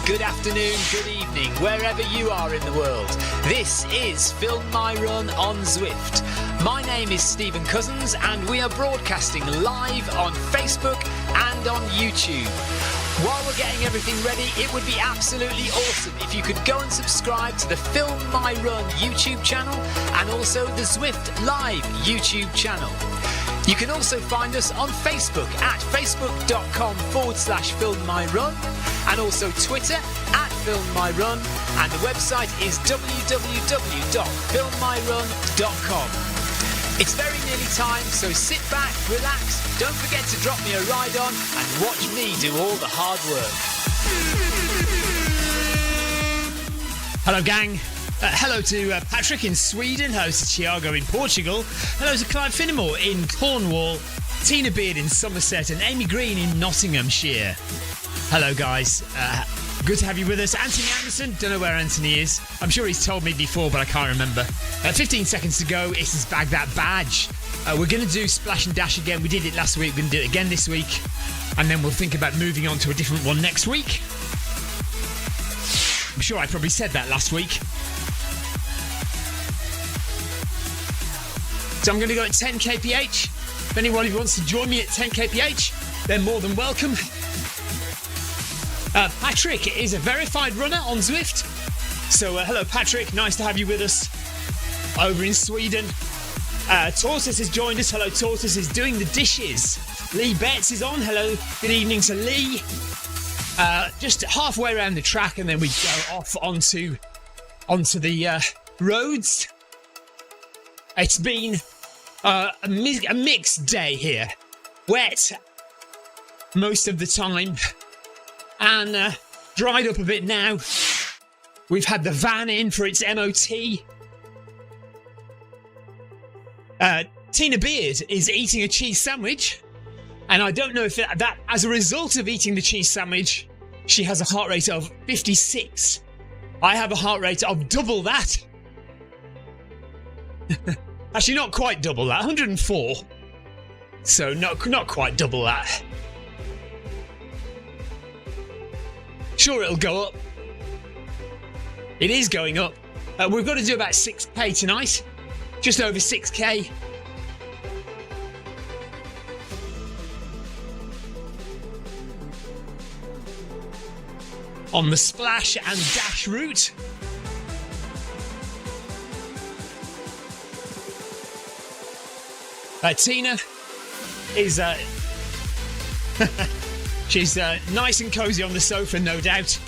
good afternoon, good evening, wherever you are in the world. This is Film My Run on Zwift. My name is Stephen Cousins and we are broadcasting live on Facebook and on YouTube. While we're getting everything ready, it would be absolutely awesome if you could go and subscribe to the Film My Run YouTube channel and also the Zwift Live YouTube channel. You can also find us on Facebook at facebook.com/filmmyrun and also Twitter at filmmyrun, and the website is www.filmmyrun.com. It's very nearly time, so sit back, relax, don't forget to drop me a ride on and watch me do all the hard work. Hello gang. Hello to Patrick in Sweden, hello to Thiago in Portugal, hello to Clive Finnemore in Cornwall, Tina Beard in Somerset and Amy Green in Nottinghamshire. Hello guys, good to have you with us. Anthony Anderson, don't know where Anthony is. I'm sure he's told me before but I can't remember. 15 seconds to go, it's his Bag That Badge. We're going to do Splash and Dash again, we did it last week, we're going to do it again this week, and then we'll think about moving on to a different one next week. I'm sure I probably said that last week. So I'm going to go at 10 kph. If anyone wants to join me at 10 kph, they're more than welcome. Patrick is a verified runner on Zwift. So hello Patrick, nice to have you with us over in Sweden. Tortoise has joined us. Hello Tortoise is doing the dishes. Lee Betts is on. Hello, good evening to Lee. Just halfway around the track and then we go off onto the roads. It's been a mixed day here. Wet most of the time and dried up a bit now. We've had the van in for its MOT. Tina Beard is eating a cheese sandwich, and I don't know if that as a result of eating the cheese sandwich, she has a heart rate of 56. I have a heart rate of double that. Actually, not quite double that, 104. So not quite double that. Sure, it'll go up. It is going up. We've got to do about 6k tonight. Just over 6k. On the Splash and Dash route. Tina is she's nice and cozy on the sofa, no doubt.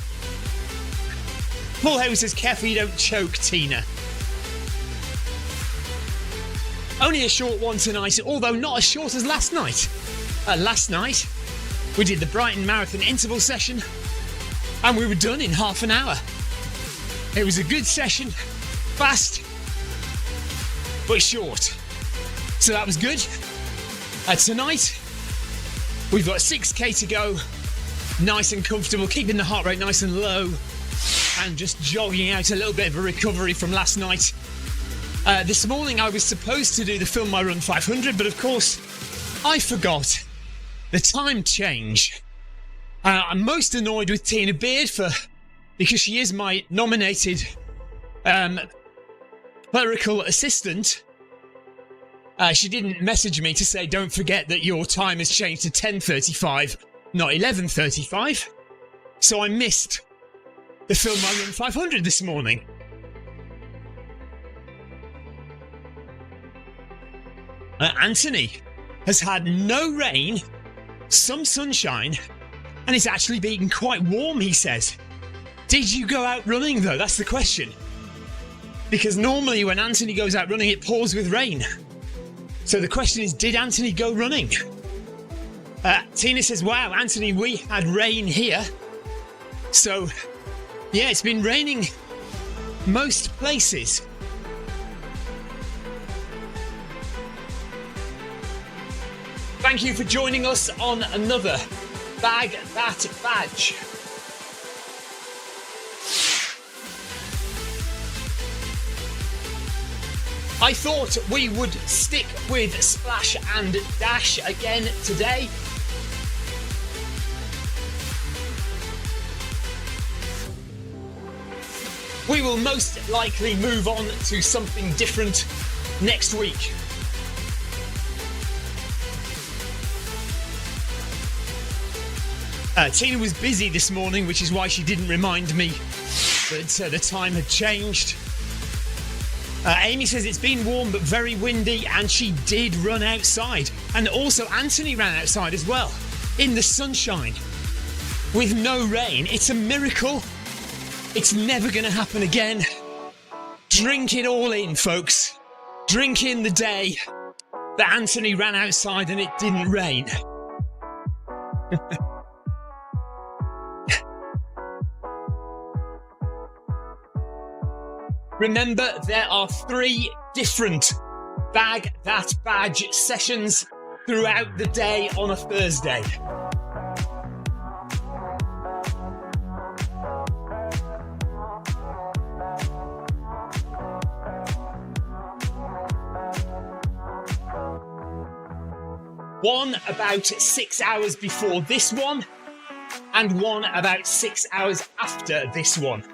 Paul Howe says, careful you don't choke, Tina. Only a short one tonight, although not as short as last night. Last night, we did the Brighton Marathon interval session, and we were done in half an hour. It was a good session, fast, but short. So that was good. Tonight, we've got 6k to go, nice and comfortable, keeping the heart rate nice and low, and just jogging out a little bit of a recovery from last night. This morning, I was supposed to do the Film My Run 500, but of course, I forgot the time change. I'm most annoyed with Tina Beard because she is my nominated clerical assistant. She didn't message me to say, don't forget that your time has changed to 10:35, not 11:35. So I missed the Film My Run 500 this morning. Anthony has had no rain, some sunshine, and it's actually been quite warm, he says. Did you go out running, though? That's the question. Because normally when Anthony goes out running, it pours with rain. So the question is, did Anthony go running? Tina says, wow, Anthony, we had rain here. So, yeah, it's been raining most places. Thank you for joining us on another Bag That Badge. I thought we would stick with Splash and Dash again today. We will most likely move on to something different next week. Tina was busy this morning, which is why she didn't remind me that the time had changed. Amy says it's been warm but very windy, and she did run outside. And also Anthony ran outside as well, in the sunshine, with no rain. It's a miracle. It's never going to happen again. Drink it all in, folks. Drink in the day that Anthony ran outside and it didn't rain. Remember, there are 3 different Bag That Badge sessions throughout the day on a Thursday. One about 6 hours before this one, and one about 6 hours after this one.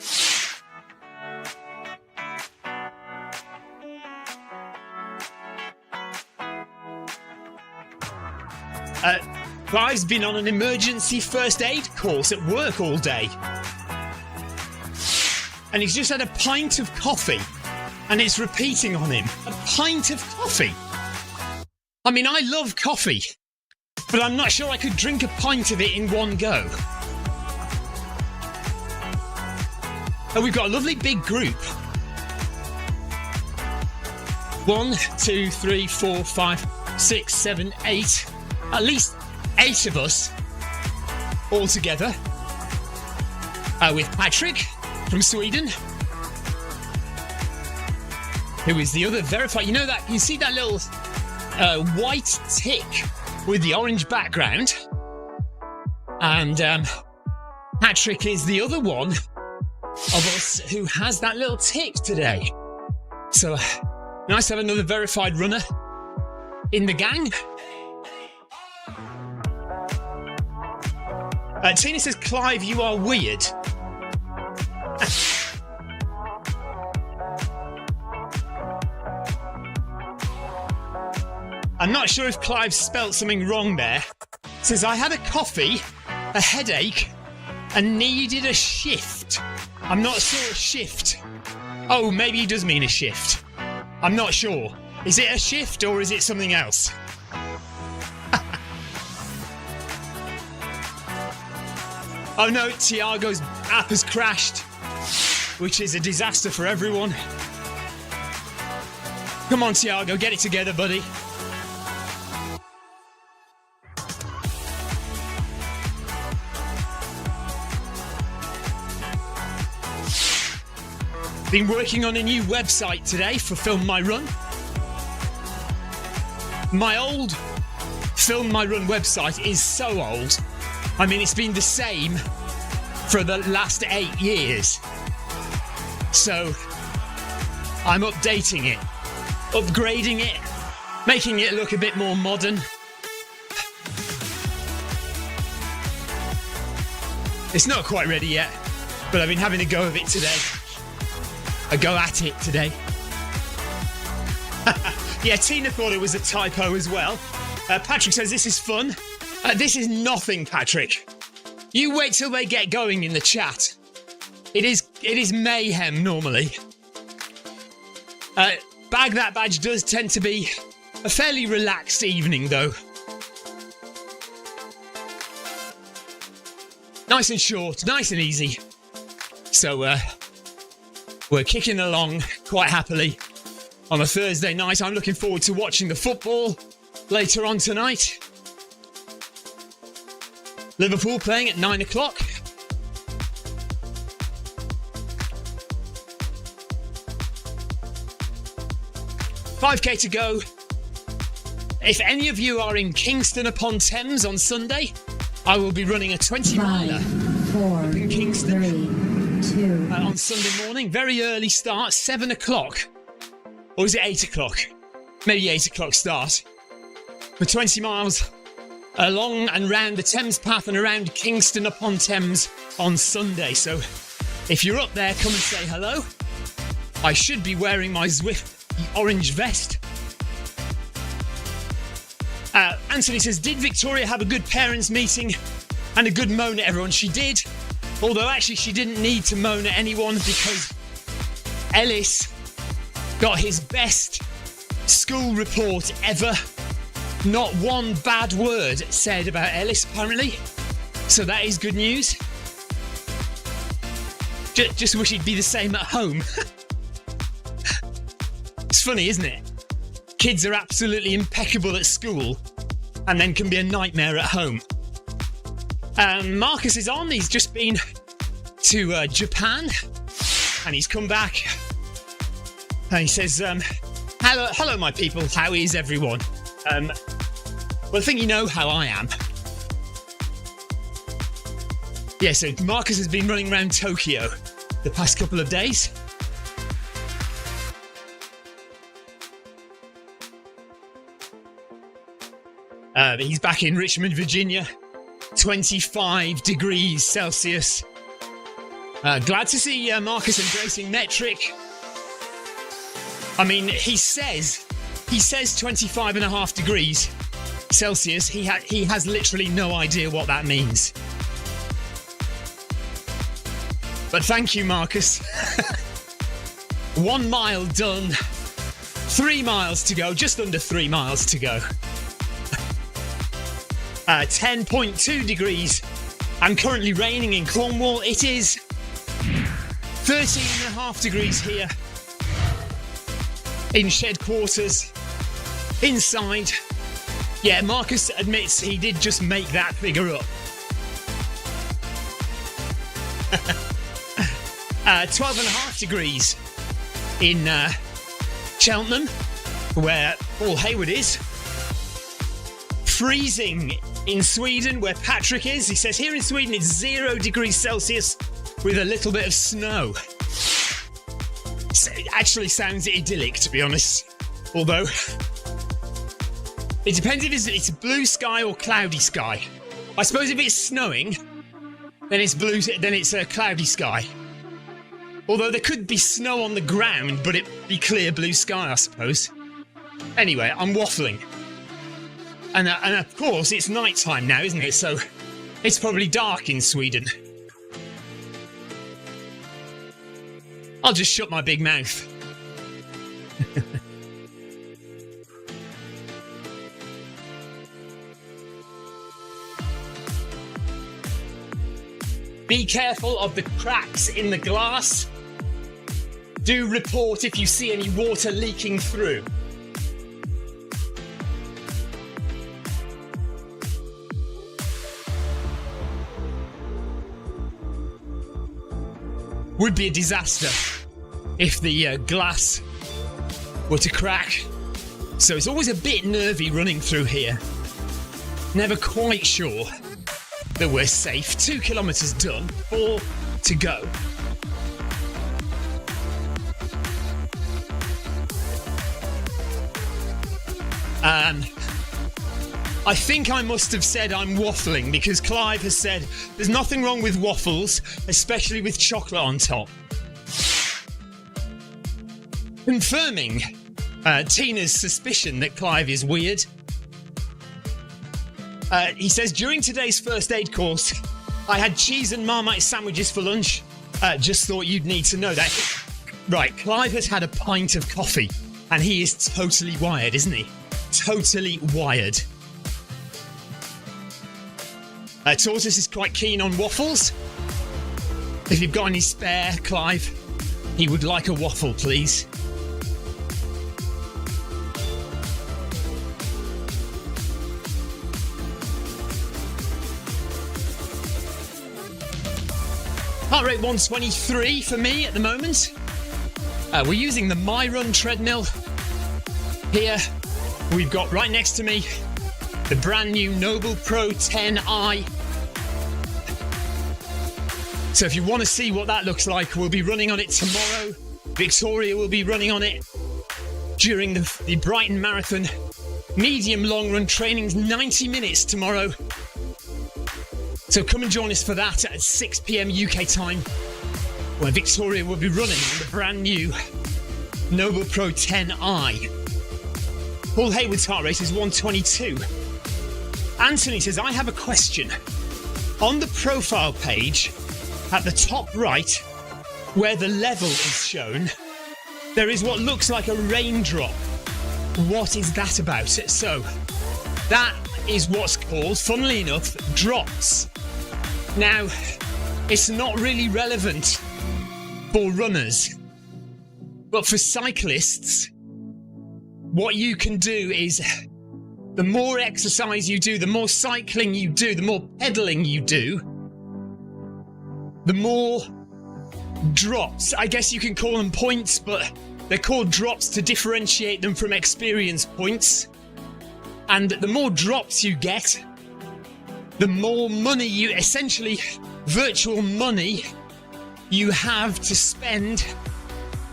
Clive's been on an emergency first aid course at work all day. And he's just had a pint of coffee, and it's repeating on him. A pint of coffee? I mean, I love coffee, but I'm not sure I could drink a pint of it in one go. And we've got a lovely big group. 1, 2, 3, 4, 5, 6, 7, 8. At least 8 of us all together. With Patrick from Sweden, who is the other verified. You know that, you see that little white tick with the orange background? And Patrick is the other one of us who has that little tick today. So nice to have another verified runner in the gang. Tina says, Clive, you are weird. I'm not sure if Clive spelt something wrong there. Says, I had a coffee, a headache, and needed a shift. I'm not sure shift. Oh, maybe he does mean a shift. I'm not sure. Is it a shift or is it something else? Oh no, Tiago's app has crashed, which is a disaster for everyone. Come on, Tiago, get it together, buddy. Been working on a new website today for Film My Run. My old Film My Run website is so old. I mean, it's been the same for the last 8 years. So I'm updating it, upgrading it, making it look a bit more modern. It's not quite ready yet, but I've been having a go of it today. A go at it today. Yeah, Tina thought it was a typo as well. Patrick says this is fun. This is nothing, Patrick. You wait till they get going in the chat. It is mayhem normally. Bag That Badge does tend to be a fairly relaxed evening, though. Nice and short, nice and easy. So we're kicking along quite happily on a Thursday night. I'm looking forward to watching the football later on tonight. Liverpool playing at 9 o'clock. $5K to go. If any of you are in Kingston upon Thames on Sunday, I will be running a 20-miler up in Kingston 3, 2. on Sunday morning. Very early start, 7 o'clock. Or is it 8 o'clock? Maybe 8 o'clock start. For 20 miles along and round the Thames Path and around Kingston upon Thames on Sunday. So If you're up there, come and say hello. I should be wearing my Zwift orange vest. Anthony says, did Victoria have a good parents' meeting and a good moan at everyone? She did. Although actually she didn't need to moan at anyone because Ellis got his best school report ever. Not one bad word said about Ellis, apparently. So that is good news. Just wish he'd be the same at home. It's funny, isn't it? Kids are absolutely impeccable at school and then can be a nightmare at home. Marcus is on. He's just been to Japan and he's come back and he says, hello my people, how is everyone? Well, I think you know how I am. Yeah, so Marcus has been running around Tokyo the past couple of days. But he's back in Richmond, Virginia. 25 degrees Celsius. Glad to see Marcus embracing metric. I mean, he says 25.5 degrees Celsius. He has literally no idea what that means. But thank you, Marcus. 1 mile done. 3 miles to go. Just under 3 miles to go. 10.2 degrees. I'm currently raining in Cornwall. It is 13.5 degrees here. In shed quarters. Inside. Yeah, Marcus admits he did just make that figure up. 12.5 degrees in Cheltenham, where Paul Hayward is. Freezing in Sweden, where Patrick is. He says here in Sweden it's 0 degrees Celsius with a little bit of snow. So it actually sounds idyllic, to be honest. Although it depends if it's blue sky or cloudy sky. I suppose if it's snowing, then it's blue. Then it's a cloudy sky. Although there could be snow on the ground, but it'd be clear blue sky, I suppose. Anyway, I'm waffling. And of course, it's night time now, isn't it? So it's probably dark in Sweden. I'll just shut my big mouth. Be careful of the cracks in the glass. Do report if you see any water leaking through. Would be a disaster if the glass were to crack. So it's always a bit nervy running through here. Never quite sure that we're safe. 2 kilometres done, 4 to go. I think I must have said I'm waffling because Clive has said there's nothing wrong with waffles, especially with chocolate on top. Confirming Tina's suspicion that Clive is weird. He says, during today's first aid course, I had cheese and Marmite sandwiches for lunch. Just thought you'd need to know that. Right, Clive has had a pint of coffee and he is totally wired, isn't he? Totally wired. Tortoise is quite keen on waffles. If you've got any spare, Clive, he would like a waffle, please. Heart rate 123 for me at the moment. We're using the MyRun treadmill here. We've got right next to me the brand new Noble Pro 10i. So if you want to see what that looks like, we'll be running on it tomorrow. Victoria will be running on it during the Brighton Marathon medium long run training's 90 minutes tomorrow. So come and join us for that at 6 p.m. UK time. where Victoria will be running on the brand new Noble Pro 10i. Paul Hayward's heart rate is 122. Anthony says, I have a question. On the profile page, at the top right, where the level is shown, there is what looks like a raindrop. What is that about? So, that is what's called, funnily enough, drops. Now, it's not really relevant for runners, but for cyclists, what you can do is, the more exercise you do, the more cycling you do, the more pedaling you do, the more drops. I guess you can call them points, but they're called drops to differentiate them from experience points. And the more drops you get, the more money you, essentially virtual money, you have to spend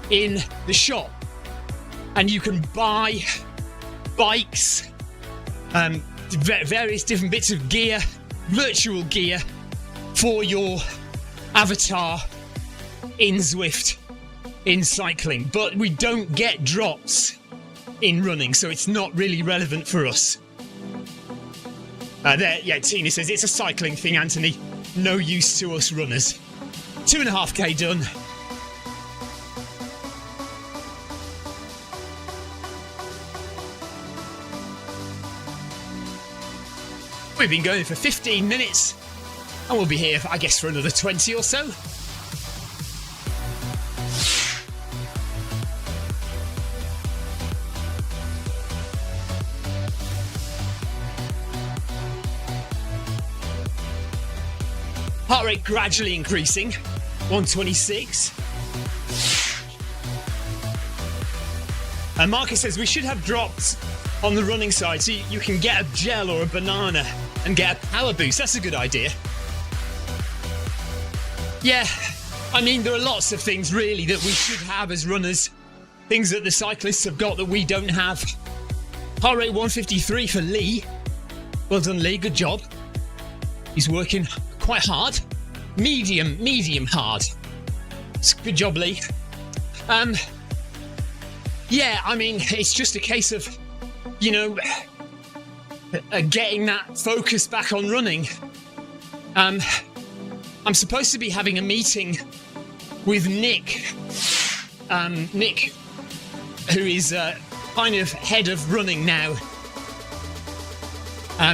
in the shop. And you can buy bikes, various different bits of gear, virtual gear, for your avatar in Zwift, in cycling. But we don't get drops in running, so it's not really relevant for us. Tina says, it's a cycling thing, Anthony. No use to us runners. 2.5k done. We've been going for 15 minutes, and we'll be here, I guess, for another 20 or so. Heart rate gradually increasing, 126. And Marcus says we should have drops on the running side, so you can get a gel or a banana and get a power boost. That's a good idea. Yeah, I mean, there are lots of things really that we should have as runners, things that the cyclists have got that we don't have. Heart rate 153 for Lee. Well done, Lee, good job. He's working quite hard. Medium hard. Good job, Lee. Yeah, I mean, it's just a case of, you know, getting that focus back on running. I'm supposed to be having a meeting with Nick. Nick, who is kind of head of running now.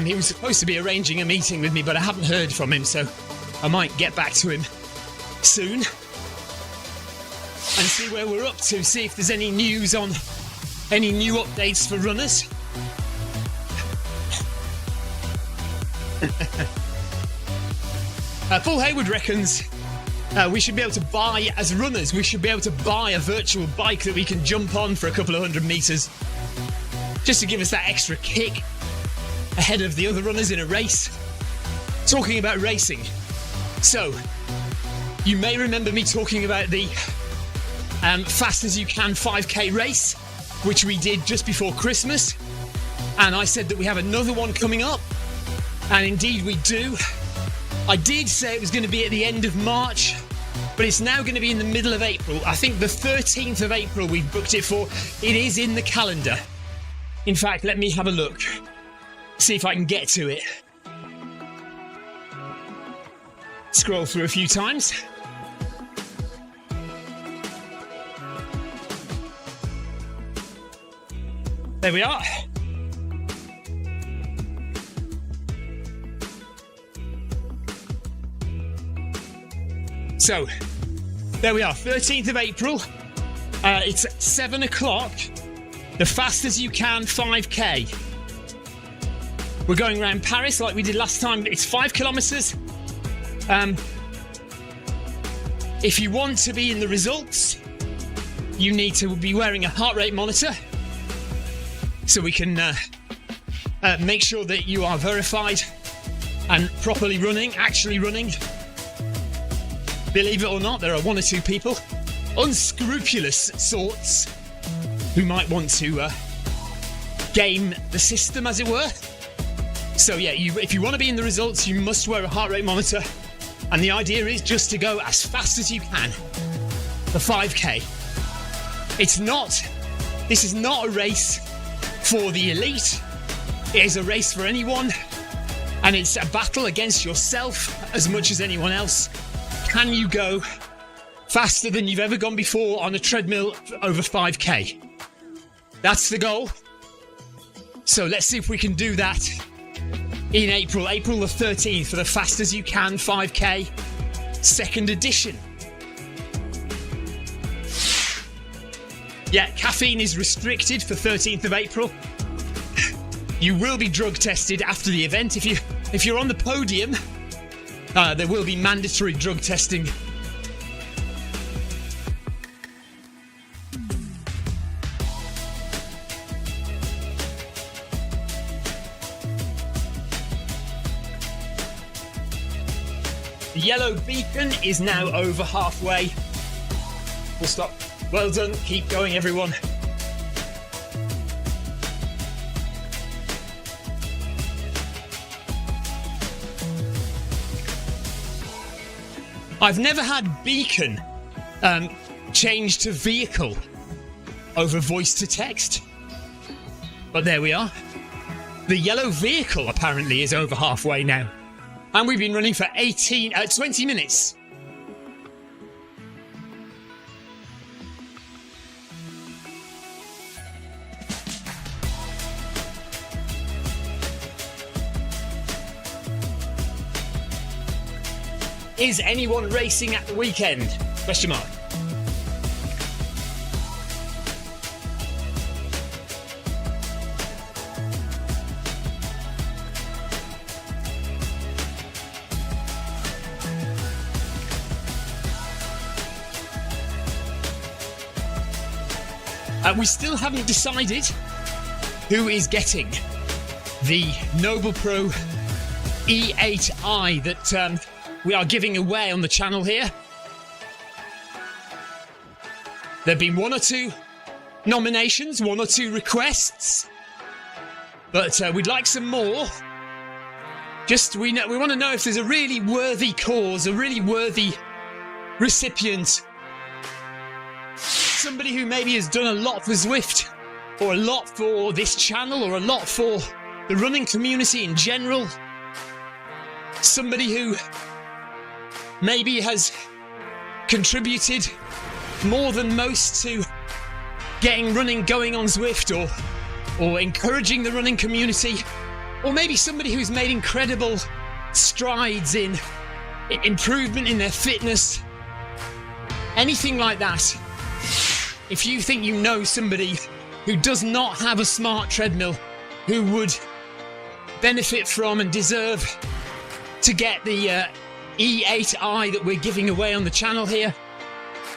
He was supposed to be arranging a meeting with me, but I haven't heard from him, so I might get back to him soon and see where we're up to, see if there's any news on any new updates for runners. Paul Hayward reckons we should be able to buy, as runners, we should be able to buy a virtual bike that we can jump on for a couple of 100 metres, just to give us that extra kick ahead of the other runners in a race. Talking about racing, so you may remember me talking about the Fast As You Can 5k race, which we did just before Christmas, and I said that we have another one coming up, and indeed we do. I did say it was going to be at the end of March, but it's now going to be in the middle of April. I think the 13th of April we've booked it for. It is in the calendar. In fact, let me have a look, see if I can get to it. Scroll through a few times. There we are. So, there we are, 13th of April. It's at 7 o'clock. The Fast As You Can 5k. We're going around Paris like we did last time. It's 5 kilometres. If you want to be in the results, you need to be wearing a heart rate monitor, so we can make sure that you are verified and properly running, actually running. Believe it or not, there are one or two people, unscrupulous sorts, who might want to game the system, as it were. So yeah, if you want to be in the results, you must wear a heart rate monitor And the idea is just to go as fast as you can. The 5K. This is not a race for the elite. It is a race for anyone. And it's a battle against yourself as much as anyone else. Can you go faster than you've ever gone before on a treadmill over 5K? That's the goal. So let's see if we can do that in April the 13th for the Fast As You Can 5K, second edition. Yeah, caffeine is restricted for 13th of April. You will be drug tested after the event. If you're on the podium, there will be mandatory drug testing. The yellow beacon is now over halfway. Full stop. Well done. Keep going, everyone. I've never had beacon changed to vehicle over voice to text. But there we are. The yellow vehicle apparently is over halfway now. And we've been running for 20 minutes. Is anyone racing at the weekend? Question mark. We still haven't decided who is getting the Noble Pro E8i that we are giving away on the channel here. There have been one or two nominations, one or two requests, but we'd like some more. We want to know if there's a really worthy cause, a really worthy recipient. Somebody who maybe has done a lot for Zwift, or a lot for this channel, or a lot for the running community in general. Somebody who maybe has contributed more than most to getting running going on Zwift, or encouraging the running community, or maybe somebody who's made incredible strides in improvement in their fitness. Anything like that. If you think you know somebody who does not have a smart treadmill, who would benefit from and deserve to get the E8i that we're giving away on the channel here,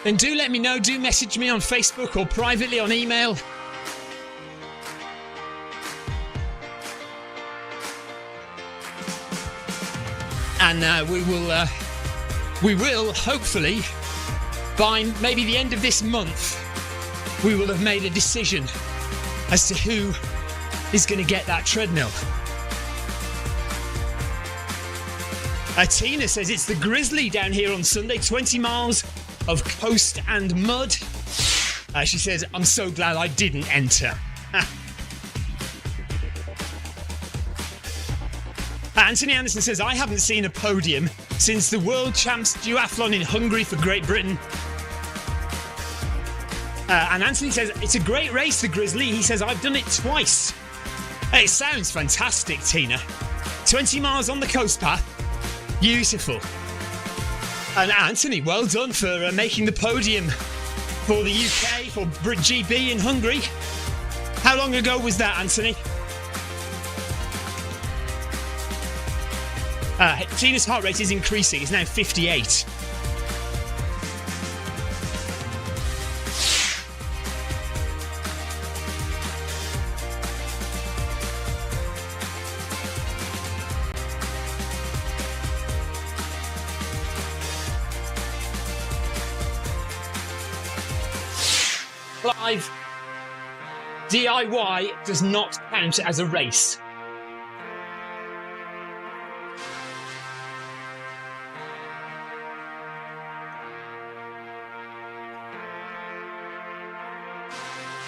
then do let me know. Do message me on Facebook or privately on email. And we will hopefully, by maybe the end of this month, we will have made a decision as to who is going to get that treadmill. Tina says it's the Grizzly down here on Sunday, 20 miles of coast and mud. She says, I'm so glad I didn't enter. Anthony Anderson says, I haven't seen a podium since the World Champs Duathlon in Hungary for Great Britain. And Anthony says, it's a great race, the Grizzly. He says, I've done it twice. It sounds fantastic, Tina. 20 miles on the coast path. Beautiful. And Anthony, well done for making the podium for the UK, for GB in Hungary. How long ago was that, Anthony? Tina's heart rate is increasing. It's now 58. Live DIY does not count as a race.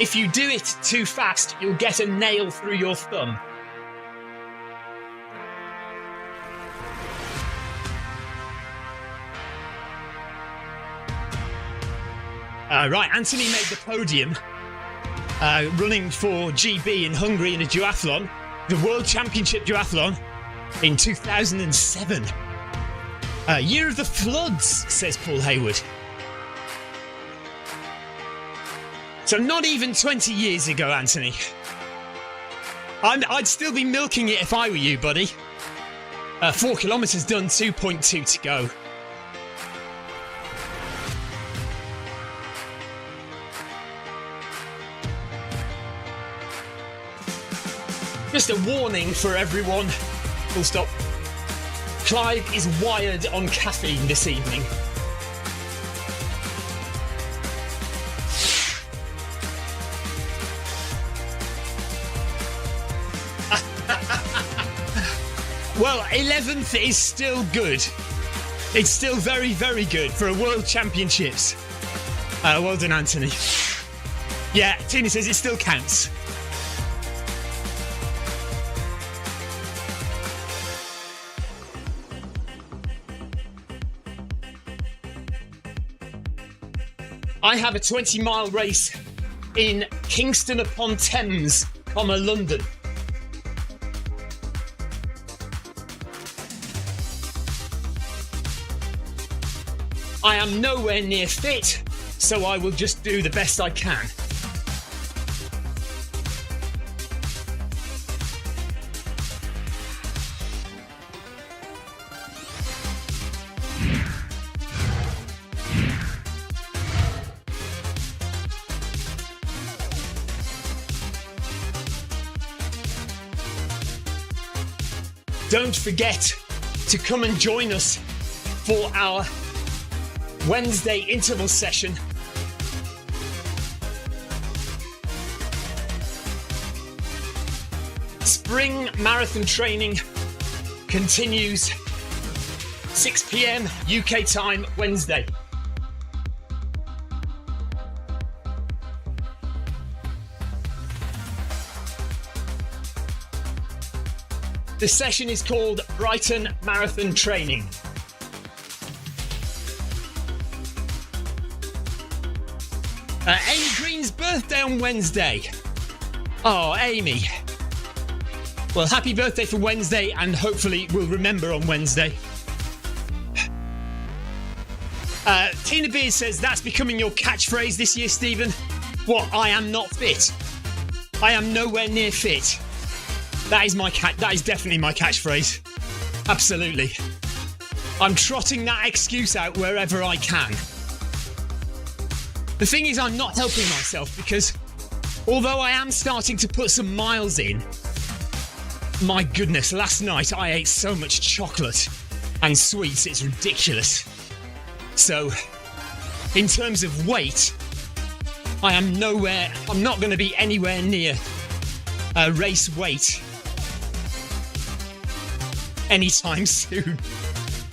If you do it too fast, you'll get a nail through your thumb. Right, Anthony made the podium running for GB in Hungary in a duathlon, the World Championship duathlon in 2007. Year of the floods, says Paul Hayward. So not even 20 years ago, Anthony. I'd still be milking it if I were you, buddy. 4 kilometres done, 2.2 to go. Just a warning for everyone. Full stop. Clive is wired on caffeine this evening. Well, 11th is still good. It's still very, very good for a World Championships. Well done, Anthony. Yeah, Tina says it still counts. I have a 20-mile race in Kingston upon Thames, London. I am nowhere near fit, so I will just do the best I can. Don't forget to come and join us for our Wednesday interval session. Spring marathon training continues 6 p.m. UK time Wednesday. The session is called Brighton Marathon Training. Amy Green's birthday on Wednesday. Oh, Amy. Well, happy birthday for Wednesday, and hopefully we'll remember on Wednesday. Tina Beers says that's becoming your catchphrase this year, Stephen. What? I am not fit. I am nowhere near fit. That is definitely my catchphrase. Absolutely. I'm trotting that excuse out wherever I can. The thing is, I'm not helping myself because although I am starting to put some miles in, my goodness, last night I ate so much chocolate and sweets, it's ridiculous. So, in terms of weight, I'm not going to be anywhere near race weight anytime soon.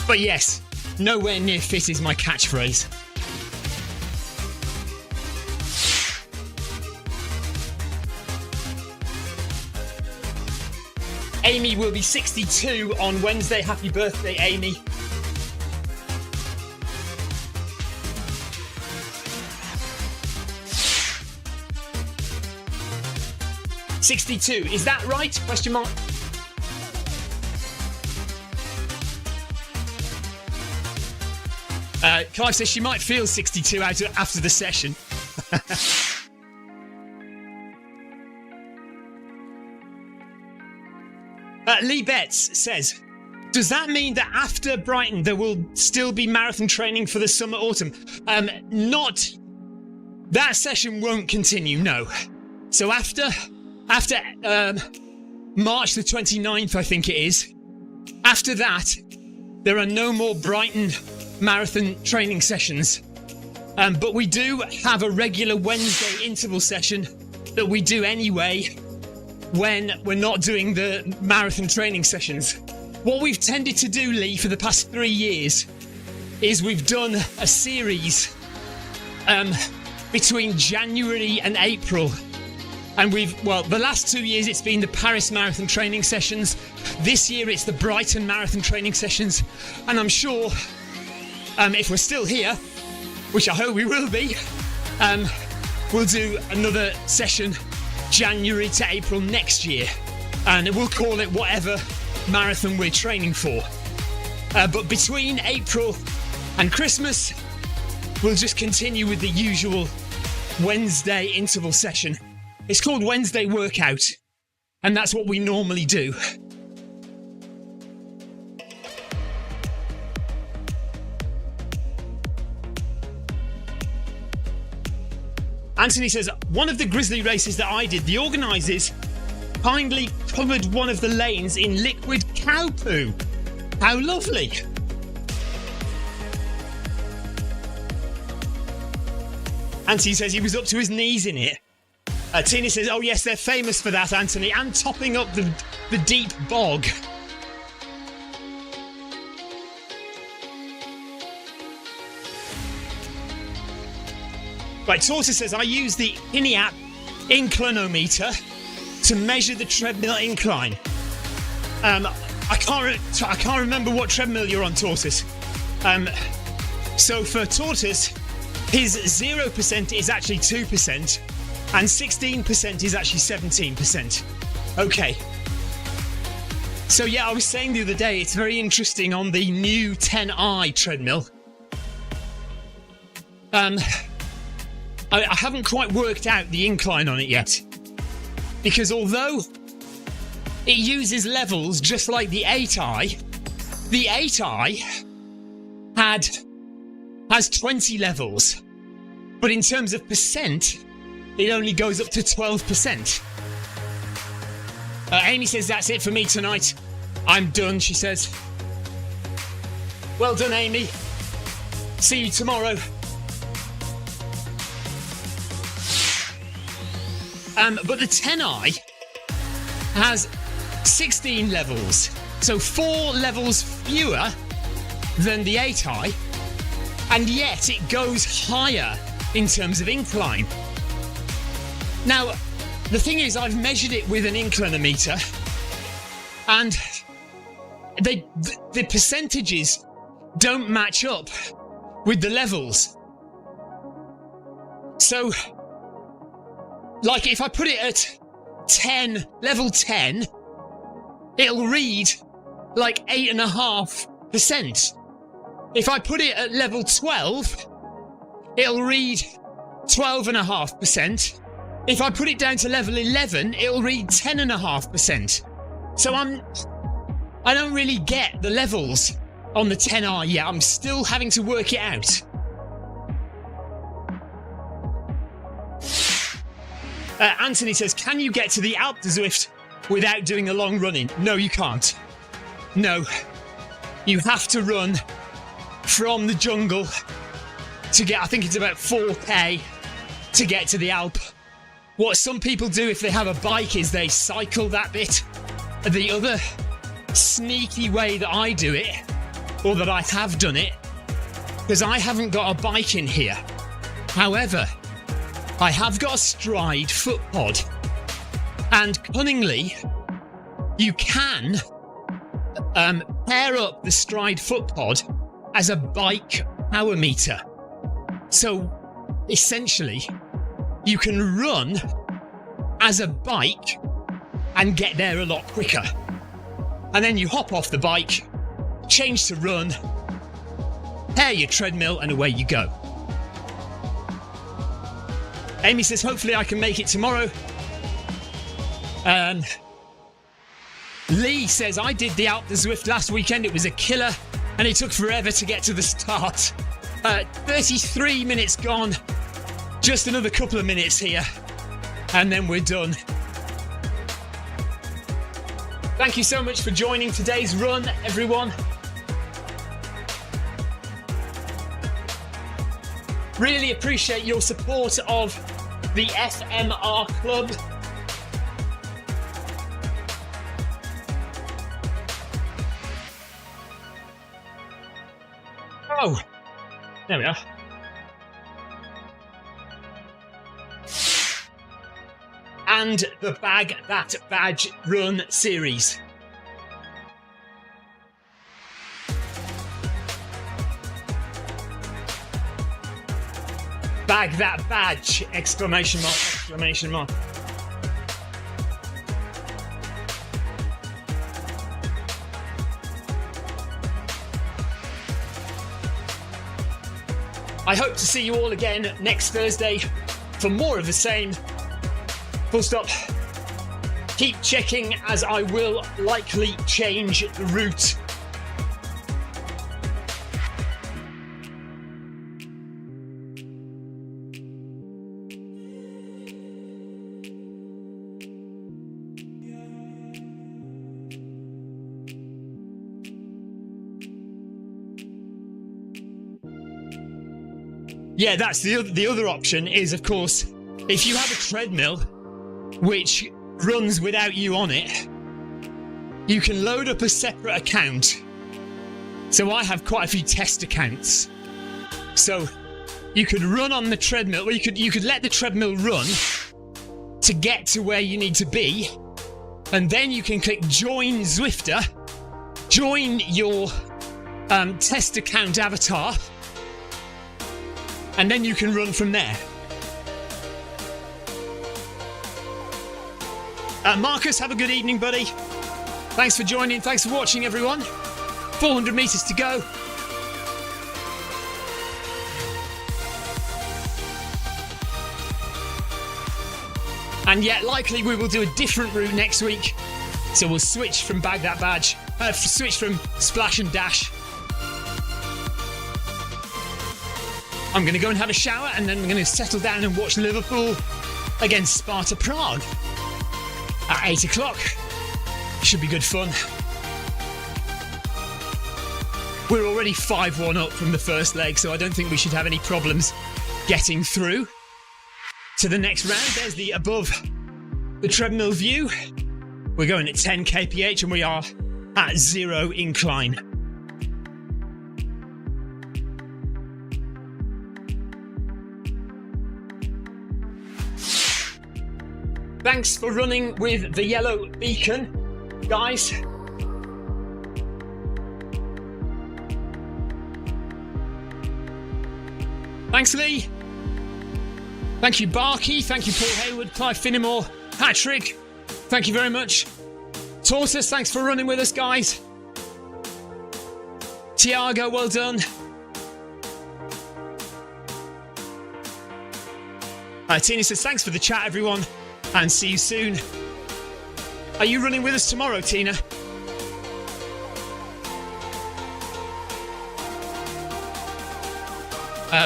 But yes, nowhere near fit is my catchphrase. Amy will be 62 on Wednesday. Happy birthday, Amy. $62, is that right? Question mark. Clive says she might feel 62 after the session. Lee Betts says, does that mean that after Brighton there will still be marathon training for the summer autumn? Not. That session won't continue, no. So after March the 29th, I think it is, after that, there are no more Brighton marathon training sessions. But we do have a regular Wednesday interval session that we do anyway when we're not doing the marathon training sessions. What we've tended to do, Lee, for the past 3 years is we've done a series between January and April. And the last 2 years it's been the Paris Marathon training sessions. This year it's the Brighton Marathon training sessions. And I'm sure if we're still here, which I hope we will be, we'll do another session January to April next year. And we'll call it whatever marathon we're training for. But between April and Christmas, we'll just continue with the usual Wednesday interval session. It's called Wednesday workout, and that's what we normally do. Anthony says, one of the Grizzly races that I did, the organisers kindly covered one of the lanes in liquid cow poo. How lovely. Anthony says he was up to his knees in it. Tina says, oh yes, they're famous for that, Anthony, and topping up the deep bog. Right, Tortoise says, I use the Ineap inclinometer to measure the treadmill incline. I can't remember what treadmill you're on, Tortoise. So for Tortoise, his 0% is actually 2%, and 16% is actually 17%. Okay. So yeah, I was saying the other day, it's very interesting on the new 10i treadmill. I haven't quite worked out the incline on it yet, because although it uses levels just like the 8i, the 8i has 20 levels, but in terms of percent, it only goes up to 12%. Amy says, that's it for me tonight. I'm done, she says. Well done, Amy. See you tomorrow. But the 10i has 16 levels, so 4 levels fewer than the 8i, and yet it goes higher in terms of incline. Now, the thing is, I've measured it with an inclinometer, and the percentages don't match up with the levels. So, like, if I put it at 10, level 10, it'll read like 8.5%. If I put it at level 12, it'll read 12.5%. If I put it down to level 11, it'll read 10.5%. So I don't really get the levels on the 10i yet. I'm still having to work it out. Anthony says, can you get to the Alpe d'Huez without doing a long run-in? No, you can't. No. You have to run from the jungle to get, I think it's about 4k to get to the Alpe. What some people do if they have a bike is they cycle that bit. The other sneaky way that I do it, or that I have done it, because I haven't got a bike in here. However, I have got a Stride foot pod, and cunningly, you can pair up the Stride foot pod as a bike power meter. So essentially, you can run as a bike and get there a lot quicker. And then you hop off the bike, change to run, pair your treadmill, and away you go. Amy says, hopefully I can make it tomorrow. Lee says, I did the Alpe d'Huez last weekend. It was a killer, and it took forever to get to the start. 33 minutes gone. Just another couple of minutes here, and then we're done. Thank you so much for joining today's run, everyone. Really appreciate your support of the FMR Club. Oh, there we are. and the Bag That Badge Run series. Bag that badge! Exclamation mark, exclamation mark. I hope to see you all again next Thursday for more of the same. Full stop. Keep checking, as I will likely change the route. Yeah, that's the other option is, of course, if you have a treadmill which runs without you on it, you can load up a separate account. So I have quite a few test accounts. So you could run on the treadmill, or you could let the treadmill run to get to where you need to be, and then you can click Join Zwifter, join your test account avatar, and then you can run from there. Marcus, have a good evening, buddy. Thanks for joining. Thanks for watching, everyone. 400 metres to go. And yet, likely we will do a different route next week. So we'll switch from Bag That Badge, switch from Splash and Dash. I'm going to go and have a shower, and then I'm going to settle down and watch Liverpool against Sparta Prague at 8 o'clock. Should be good fun. We're already 5-1 up from the first leg, so I don't think we should have any problems getting through to the next round. There's the above the treadmill view. We're going at 10 kph and we are at 0 incline. Thanks for running with the yellow beacon, guys. Thanks, Lee. Thank you, Barkey. Thank you, Paul Hayward, Clive Finnemore, Patrick. Thank you very much. Tortoise, thanks for running with us, guys. Tiago, well done. Tina says, thanks for the chat, everyone, and see you soon. Are you running with us tomorrow, Tina?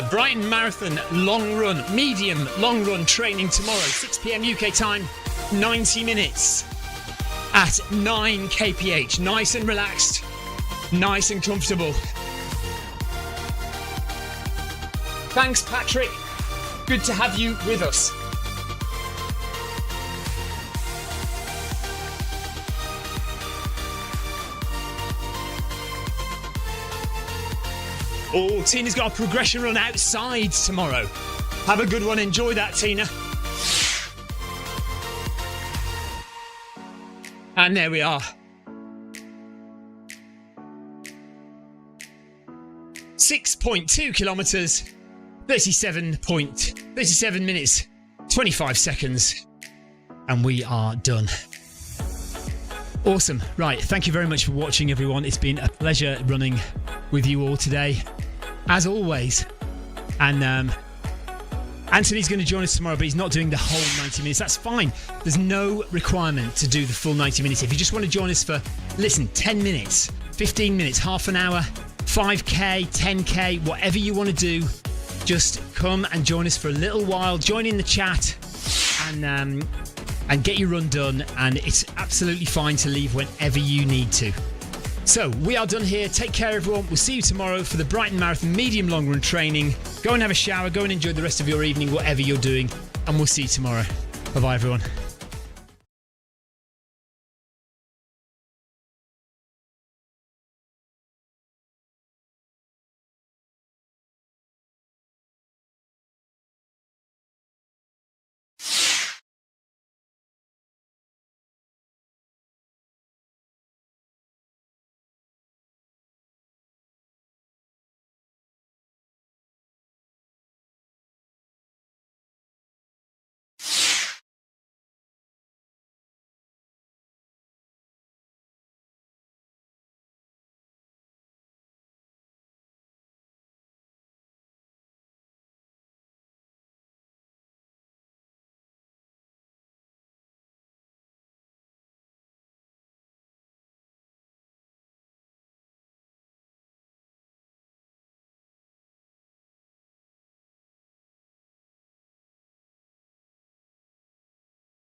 Brighton Marathon long run, medium long run training tomorrow, 6 p.m. UK time, 90 minutes at 9 kph. Nice and relaxed, nice and comfortable. Thanks, Patrick. Good to have you with us. Oh, Tina's got a progression run outside tomorrow. Have a good one. Enjoy that, Tina. And there we are. 6.2 kilometres, 37 minutes, 25 seconds. And we are done. Awesome. Right. Thank you very much for watching, everyone. It's been a pleasure running with you all today, as always. And Anthony's going to join us tomorrow, but he's not doing the whole 90 minutes. That's fine. There's no requirement to do the full 90 minutes. If you just want to join us for, 10 minutes, 15 minutes, half an hour, 5k, 10k, whatever you want to do, just come and join us for a little while. Join in the chat and get your run done. And it's absolutely fine to leave whenever you need to. So we are done here. Take care, everyone. We'll see you tomorrow for the Brighton Marathon medium long run training. Go and have a shower. Go and enjoy the rest of your evening, whatever you're doing. And we'll see you tomorrow. Bye-bye, everyone.